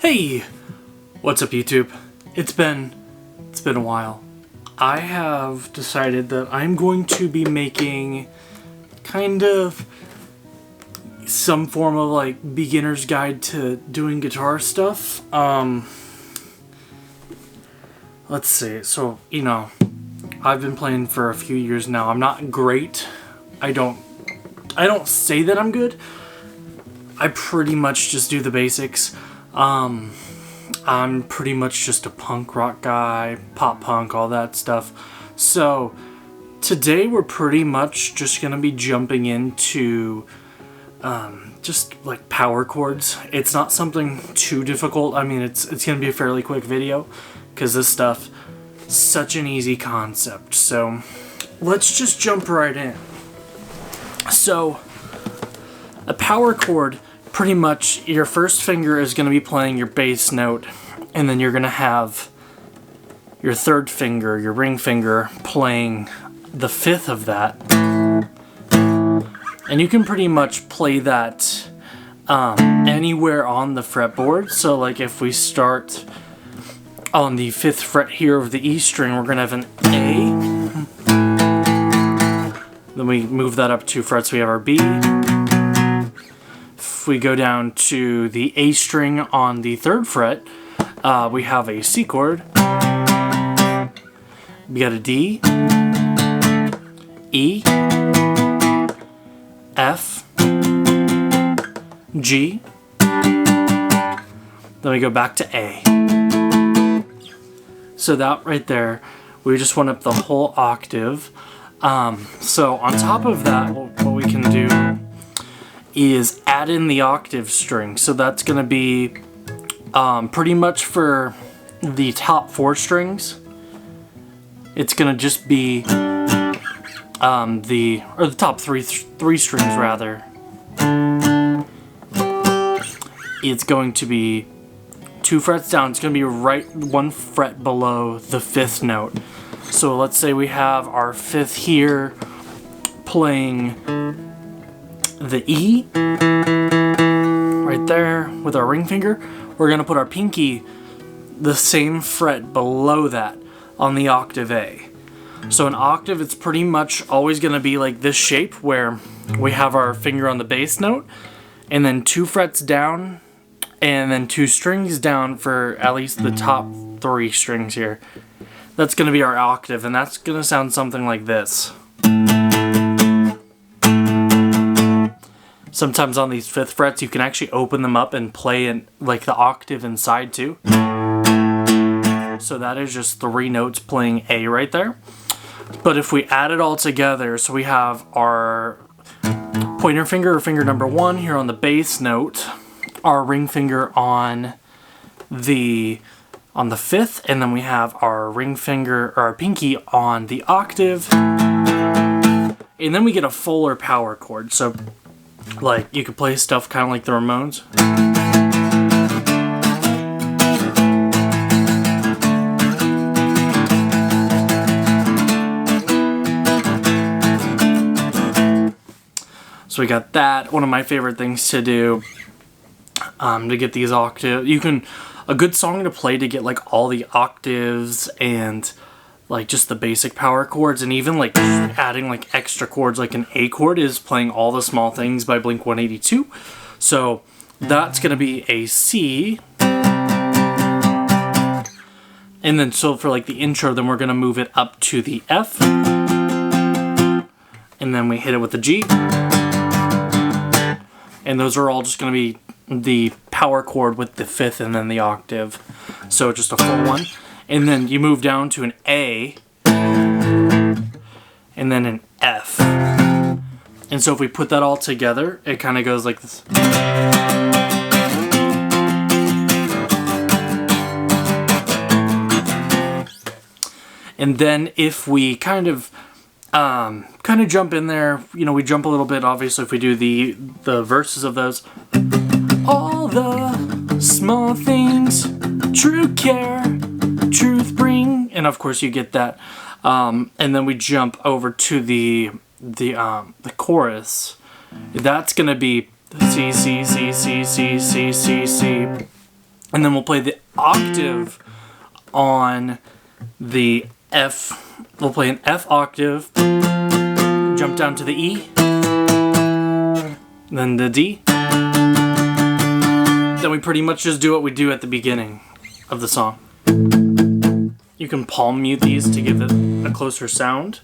Hey, what's up YouTube? It's been a while. I have decided that I'm going to be making kind of some form of like beginner's guide to doing guitar stuff. Let's see. So, I've been playing for a few years now. I'm not great. I don't say that I'm good. I pretty much just do the basics. I'm pretty much just a punk rock guy, pop punk, all that stuff. So today we're pretty much just gonna be jumping into just like power chords. It's not something too difficult. I mean, it's gonna be a fairly quick video because this stuff is such an easy concept. So let's just jump right in. So a power chord, pretty much your first finger is going to be playing your bass note, and then you're going to have your third finger, your ring finger, playing the fifth of that. And you can pretty much play that anywhere on the fretboard. So like if we start on the 5th fret here of the E string, we're going to have an A. Then we move that up 2 frets, we have our B. If we go down to the A string on the 3rd fret, we have a C chord. We got a D, E, F, G. Then we go back to A. So that right there, we just went up the whole octave. So on top of that, what we can do is add in the octave string. So that's going to be pretty much for the top 4 strings. It's going to just be the top three strings rather. It's going to be 2 frets down. It's going to be right 1 fret below the 5th note. So let's say we have our 5th here playing the E right there with our ring finger. We're going to put our pinky the same fret below that on the octave A. So an octave, it's pretty much always going to be like this shape where we have our finger on the bass note and then 2 frets down and then 2 strings down for at least the top 3 strings here. That's going to be our octave, and that's going to sound something like this. Sometimes on these 5th frets, you can actually open them up and play in like the octave inside too. So that is just 3 notes playing A right there. But if we add it all together, so we have our pointer finger or finger number 1 here on the bass note, our ring finger on the 5th, and then we have our ring finger or our pinky on the octave, and then we get a fuller power chord. So like you could play stuff kind of like the Ramones. So we got that. One of my favorite things to do to get these octaves. A good song to play to get like all the octaves and like just the basic power chords, and even like adding like extra chords like an A chord, is playing All the Small Things by Blink-182. So that's going to be a C. And then so for like the intro, then we're going to move it up to the F. And then we hit it with the G. And those are all just going to be the power chord with the 5th and then the octave. So just a full one. And then you move down to an A and then an F. And so if we put that all together, it kind of goes like this. And then if we kind of jump in there, we jump a little bit, obviously, if we do the verses of those. All the small things, true care, truth bring, and of course you get that. And then we jump over to the chorus. That's gonna be C C C C C C C C. And then we'll play the octave on the F. We'll play an F octave, jump down to the E, then the D. Then we pretty much just do what we do at the beginning of the song. You can palm mute these to give it a closer sound.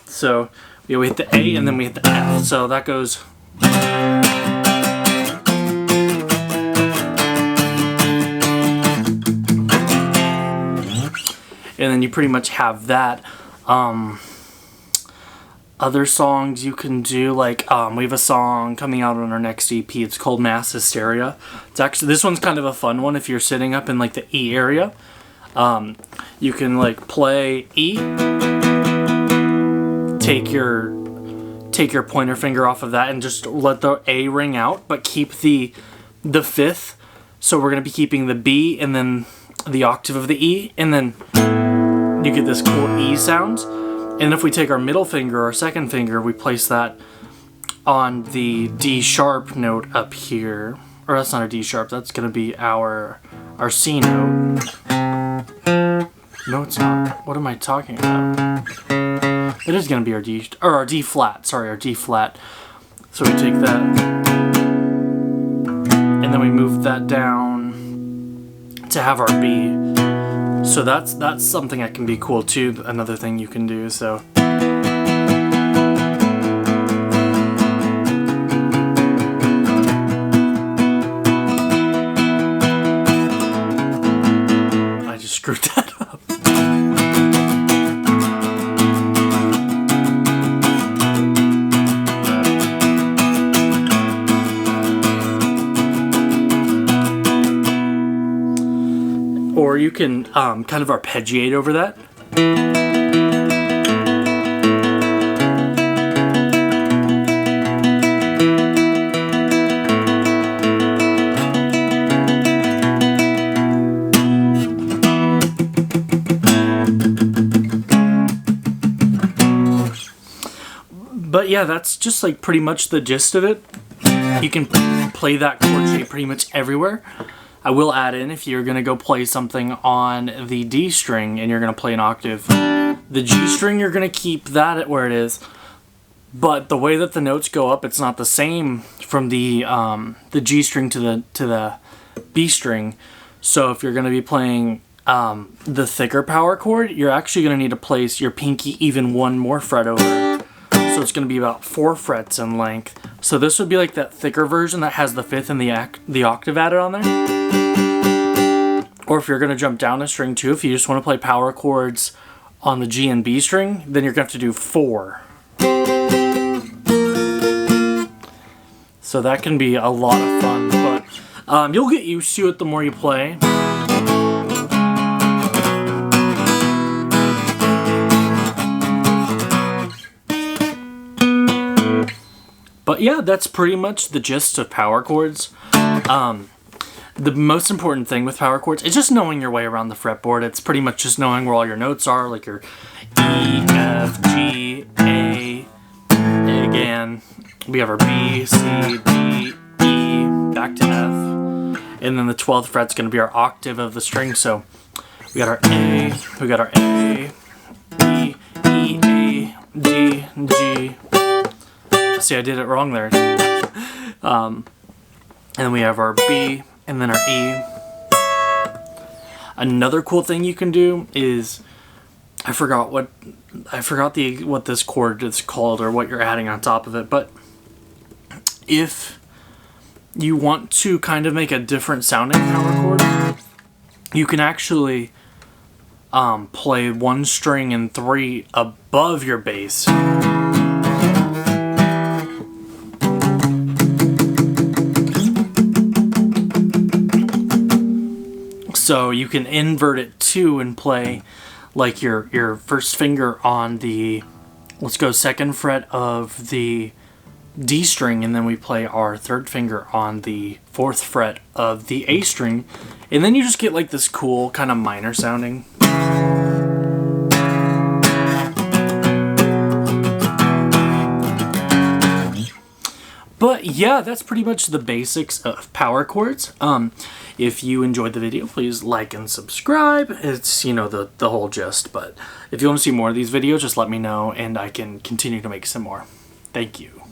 So we hit the A and then we hit the F. So that goes. And then you pretty much have that. Other songs you can do, like we have a song coming out on our next EP. It's called Mass Hysteria. It's actually, this one's kind of a fun one if you're sitting up in like the E area. You can like play E, take your pointer finger off of that and just let the A ring out, but keep the fifth. So we're gonna be keeping the B and then the octave of the E, and then you get this cool E sound. And if we take our middle finger, our second finger, we place that on the D sharp note up here. Or that's not a D sharp, that's gonna be our C note. No, it's not. What am I talking about? It is gonna be our D flat, sorry, our D flat. So we take that, and then we move that down to have our B. So that's something that can be cool too, another thing you can do, so. I just screwed that up. Or you can kind of arpeggiate over that. But yeah, that's just like pretty much the gist of it. You can play that chord shape pretty much everywhere. I will add in, if you're going to go play something on the D string and you're going to play an octave, the G string, you're going to keep that at where it is. But the way that the notes go up, it's not the same from the G string to the B string. So if you're going to be playing the thicker power chord, you're actually going to need to place your pinky even one more fret over. So it's going to be about 4 frets in length. So this would be like that thicker version that has the fifth and the octave added on there. Or if you're going to jump down a string too, if you just want to play power chords on the G and B string, then you're going to have to do 4. So that can be a lot of fun, but you'll get used to it the more you play. But yeah, that's pretty much the gist of power chords. The most important thing with power chords is just knowing your way around the fretboard. It's pretty much just knowing where all your notes are, like your E, F, G, A. Again, we have our B, C, D, E, back to F. And then the 12th fret's going to be our octave of the string. So we got our A, we got our A, E, E, A, D, G. See, I did it wrong there. And then we have our B, and then our E. Another cool thing you can do is, I forgot what this chord is called or what you're adding on top of it, but if you want to kind of make a different sounding power chord, you can actually play 1 string and 3 above your bass. So you can invert it too and play like your first finger on the, let's go 2nd fret of the D string, and then we play our 3rd finger on the 4th fret of the A string, and then you just get like this cool kind of minor sounding. But yeah, that's pretty much the basics of power chords. If you enjoyed the video, please like and subscribe. It's, you know, the whole gist. But if you want to see more of these videos, just let me know and I can continue to make some more. Thank you.